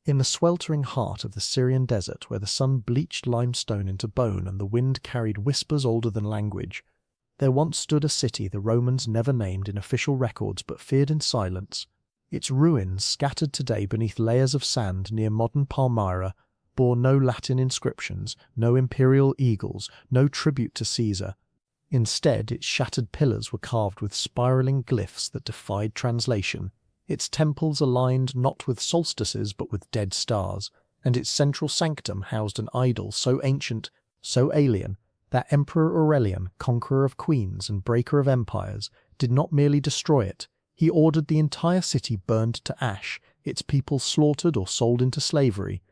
In the sweltering heart of the Syrian desert, where the sun bleached limestone into bone and the wind carried whispers older than language, there once stood a city the Romans never named in official records but feared in silence. Its ruins, scattered today beneath layers of sand near modern Palmyra, bore no Latin inscriptions, no imperial eagles, no tribute to Caesar. Instead, its shattered pillars were carved with spiraling glyphs that defied translation. Its temples aligned not with solstices but with dead stars, and its central sanctum housed an idol so ancient, so alien, that Emperor Aurelian, conqueror of queens and breaker of empires, did not merely destroy it. He ordered the entire city burned to ash, its people slaughtered or sold into slavery,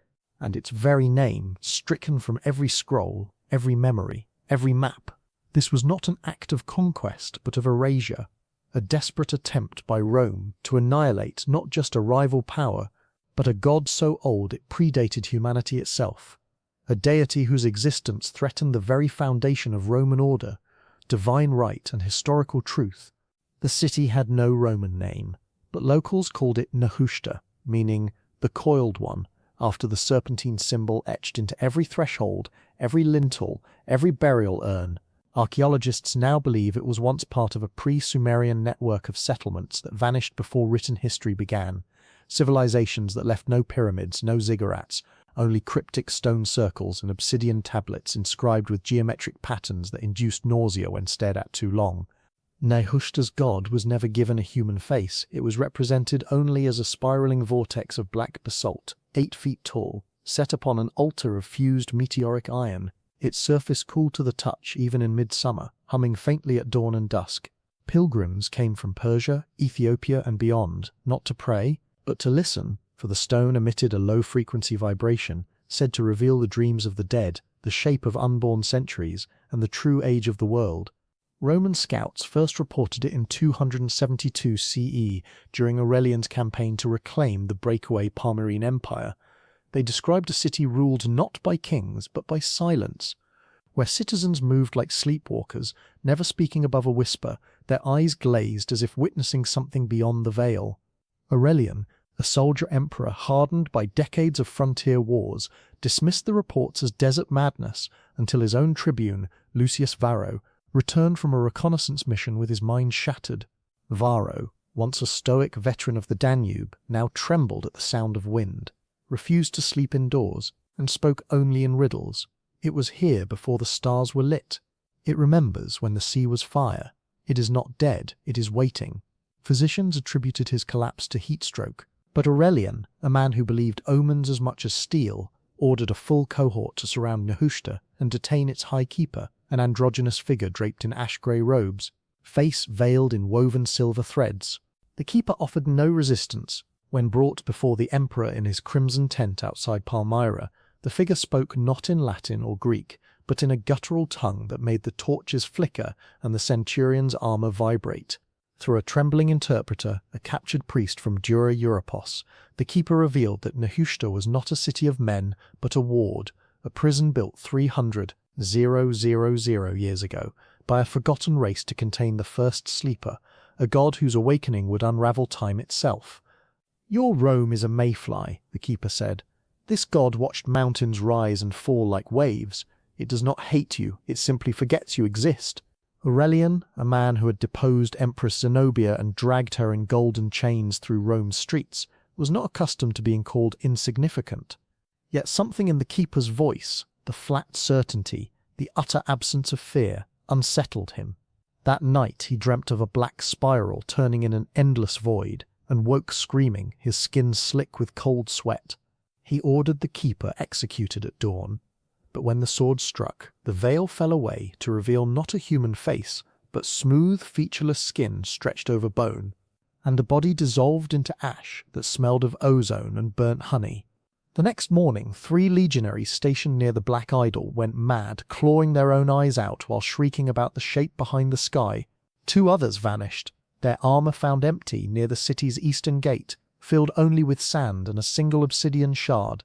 and its very name stricken from every scroll, every memory, every map. This was not an act of conquest but of erasure, a desperate attempt by Rome to annihilate not just a rival power, but a god so old it predated humanity itself, a deity whose existence threatened the very foundation of Roman order, divine right and historical truth. The city had no Roman name, but locals called it Nehushta, meaning the coiled one, after the serpentine symbol etched into every threshold, every lintel, every burial urn. Archaeologists now believe it was once part of a pre-Sumerian network of settlements that vanished before written history began, civilizations that left no pyramids, no ziggurats, only cryptic stone circles and obsidian tablets inscribed with geometric patterns that induced nausea when stared at too long. Nehushta's god was never given a human face. It was represented only as a spiraling vortex of black basalt, 8 feet tall, set upon an altar of fused meteoric iron, its surface cool to the touch even in midsummer, humming faintly at dawn and dusk. Pilgrims came from Persia, Ethiopia and beyond, not to pray, but to listen, for the stone emitted a low-frequency vibration, said to reveal the dreams of the dead, the shape of unborn centuries, and the true age of the world. Roman scouts first reported it in 272 CE during Aurelian's campaign to reclaim the breakaway Palmyrene Empire. They described a city ruled not by kings but by silence, where citizens moved like sleepwalkers, never speaking above a whisper, their eyes glazed as if witnessing something beyond the veil. Aurelian, a soldier emperor hardened by decades of frontier wars, dismissed the reports as desert madness until his own tribune, Lucius Varro, returned from a reconnaissance mission with his mind shattered. Varro, once a stoic veteran of the Danube, now trembled at the sound of wind, refused to sleep indoors, and spoke only in riddles. It was here before the stars were lit. It remembers when the sea was fire. It is not dead, it is waiting. Physicians attributed his collapse to heat stroke, but Aurelian, a man who believed omens as much as steel, ordered a full cohort to surround Nehushta and detain its high keeper, an androgynous figure draped in ash-grey robes, face veiled in woven silver threads. The keeper offered no resistance. When brought before the emperor in his crimson tent outside Palmyra, the figure spoke not in Latin or Greek, but in a guttural tongue that made the torches flicker and the centurion's armor vibrate. Through a trembling interpreter, a captured priest from Dura Europos, the keeper revealed that Nehushta was not a city of men, but a ward, a prison built 300,000 years ago by a forgotten race to contain the first sleeper, a god whose awakening would unravel time itself. "Your Rome is a mayfly," the keeper said. "This god watched mountains rise and fall like waves. It does not hate you, it simply forgets you exist." Aurelian, a man who had deposed Empress Zenobia and dragged her in golden chains through Rome's streets, was not accustomed to being called insignificant. Yet something in the keeper's voice, the flat certainty, the utter absence of fear, unsettled him. That night he dreamt of a black spiral turning in an endless void, and woke screaming, his skin slick with cold sweat. He ordered the keeper executed at dawn, but when the sword struck, the veil fell away to reveal not a human face, but smooth, featureless skin stretched over bone, and a body dissolved into ash that smelled of ozone and burnt honey. The next morning, 3 legionaries stationed near the black idol went mad, clawing their own eyes out while shrieking about the shape behind the sky. 2 others vanished, their armor found empty near the city's eastern gate, filled only with sand and a single obsidian shard.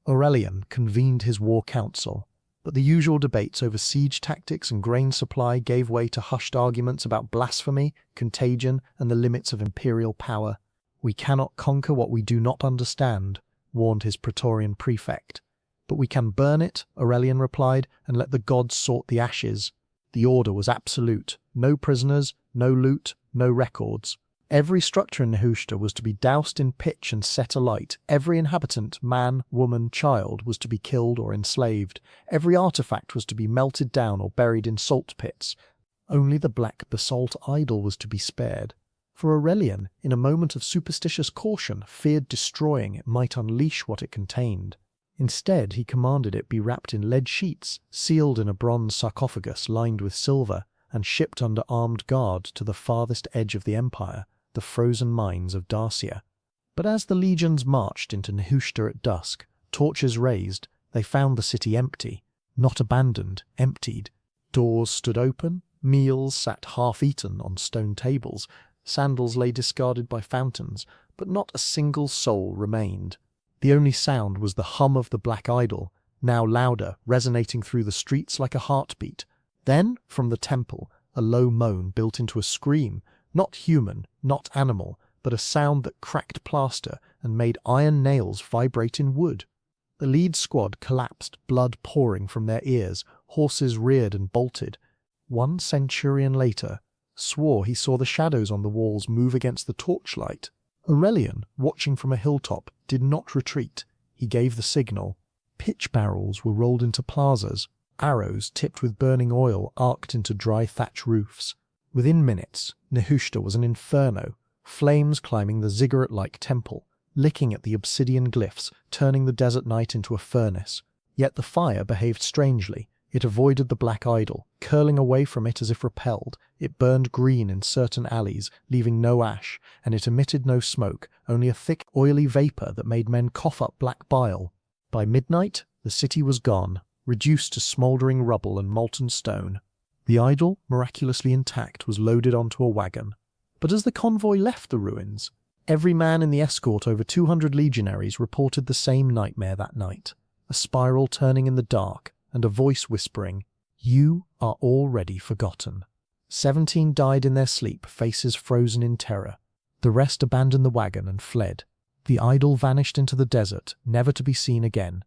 Aurelian convened his war council, but the usual debates over siege tactics and grain supply gave way to hushed arguments about blasphemy, contagion, and the limits of imperial power. "We cannot conquer what we do not understand," warned his Praetorian prefect. But we can burn it, Aurelian replied, and let the gods sort the ashes. The order was absolute. No prisoners, no loot, no records. Every structure in Nehushta was to be doused in pitch and set alight. Every inhabitant, man, woman, child, was to be killed or enslaved. Every artifact was to be melted down or buried in salt pits. Only the black basalt idol was to be spared. For Aurelian, in a moment of superstitious caution, feared destroying it might unleash what it contained. Instead, he commanded it be wrapped in lead sheets, sealed in a bronze sarcophagus lined with silver, and shipped under armed guard to the farthest edge of the empire, the frozen mines of Dacia. But as the legions marched into Nehushta at dusk, torches raised, they found the city empty. Not abandoned, emptied. Doors stood open, meals sat half-eaten on stone tables, sandals lay discarded by fountains, but not a single soul remained. The only sound was the hum of the black idol, now louder, resonating through the streets like a heartbeat. Then, from the temple, a low moan built into a scream, not human, not animal, but a sound that cracked plaster and made iron nails vibrate in wood. The lead squad collapsed, blood pouring from their ears, horses reared and bolted. One centurion later swore he saw the shadows on the walls move against the torchlight. Aurelian, watching from a hilltop, did not retreat. He gave the signal. Pitch barrels were rolled into plazas. Arrows tipped with burning oil arced into dry thatch roofs. Within minutes, Nehushta was an inferno, flames climbing the ziggurat-like temple, licking at the obsidian glyphs, turning the desert night into a furnace. Yet the fire behaved strangely. It avoided the black idol, curling away from it as if repelled. It burned green in certain alleys, leaving no ash, and it emitted no smoke, only a thick, oily vapour that made men cough up black bile. By midnight, the city was gone, reduced to smouldering rubble and molten stone. The idol, miraculously intact, was loaded onto a wagon. But as the convoy left the ruins, every man in the escort, over 200 legionaries, reported the same nightmare that night. A spiral turning in the dark, and a voice whispering, "You are already forgotten." 17 died in their sleep, faces frozen in terror. The rest abandoned the wagon and fled. The idol vanished into the desert, never to be seen again.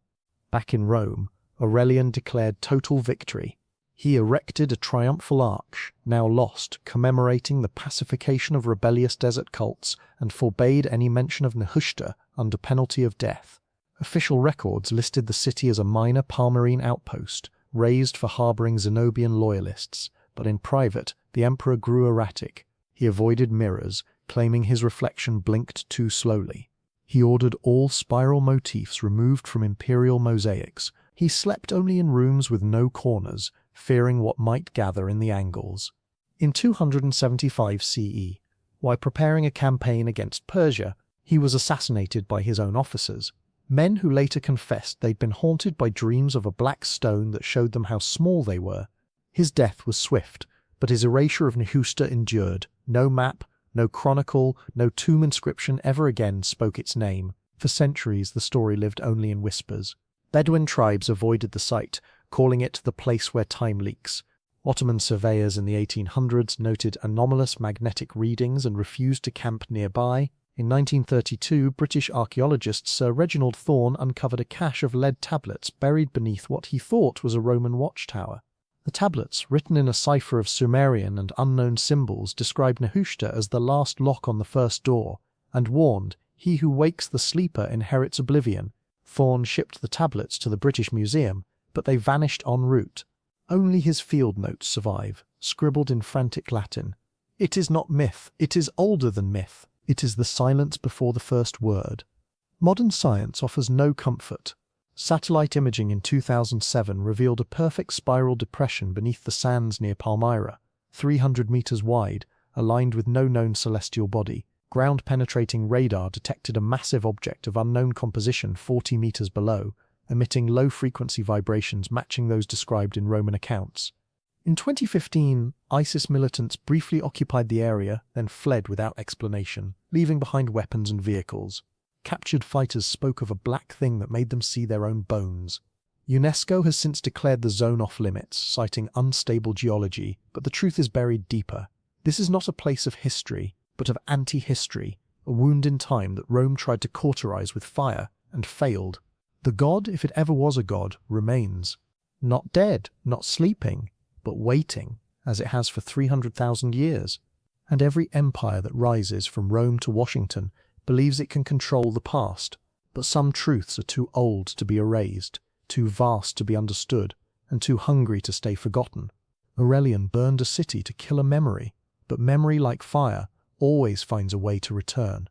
Back in Rome, Aurelian declared total victory. He erected a triumphal arch, now lost, commemorating the pacification of rebellious desert cults, and forbade any mention of Nehushta under penalty of death. Official records listed the city as a minor Palmyrene outpost, raised for harbouring Zenobian loyalists, but in private the emperor grew erratic. He avoided mirrors, claiming his reflection blinked too slowly. He ordered all spiral motifs removed from imperial mosaics. He slept only in rooms with no corners, fearing what might gather in the angles. In 275 CE, while preparing a campaign against Persia, he was assassinated by his own officers. Men who later confessed they'd been haunted by dreams of a black stone that showed them how small they were. His death was swift, but his erasure of Nehushta endured. No map, no chronicle, no tomb inscription ever again spoke its name. For centuries the story lived only in whispers. Bedouin tribes avoided the site, calling it the place where time leaks. Ottoman surveyors in the 1800s noted anomalous magnetic readings and refused to camp nearby. In 1932, British archaeologist Sir Reginald Thorne uncovered a cache of lead tablets buried beneath what he thought was a Roman watchtower. The tablets, written in a cipher of Sumerian and unknown symbols, described Nehushta as the last lock on the first door, and warned, "He who wakes the sleeper inherits oblivion." Thorne shipped the tablets to the British Museum, but they vanished en route. Only his field notes survive, scribbled in frantic Latin. It is not myth, it is older than myth. It is the silence before the first word. Modern science offers no comfort. Satellite imaging in 2007 revealed a perfect spiral depression beneath the sands near Palmyra, 300 meters wide, aligned with no known celestial body. Ground-penetrating radar detected a massive object of unknown composition 40 meters below, emitting low-frequency vibrations matching those described in Roman accounts. In 2015, ISIS militants briefly occupied the area, then fled without explanation, leaving behind weapons and vehicles. Captured fighters spoke of a black thing that made them see their own bones. UNESCO has since declared the zone off limits, citing unstable geology, but the truth is buried deeper. This is not a place of history, but of anti-history, a wound in time that Rome tried to cauterize with fire and failed. The god, if it ever was a god, remains. Not dead, not sleeping, but waiting, as it has for 300,000 years. And every empire that rises from Rome to Washington believes it can control the past. But some truths are too old to be erased, too vast to be understood, and too hungry to stay forgotten. Aurelian burned a city to kill a memory, but memory, like fire, always finds a way to return.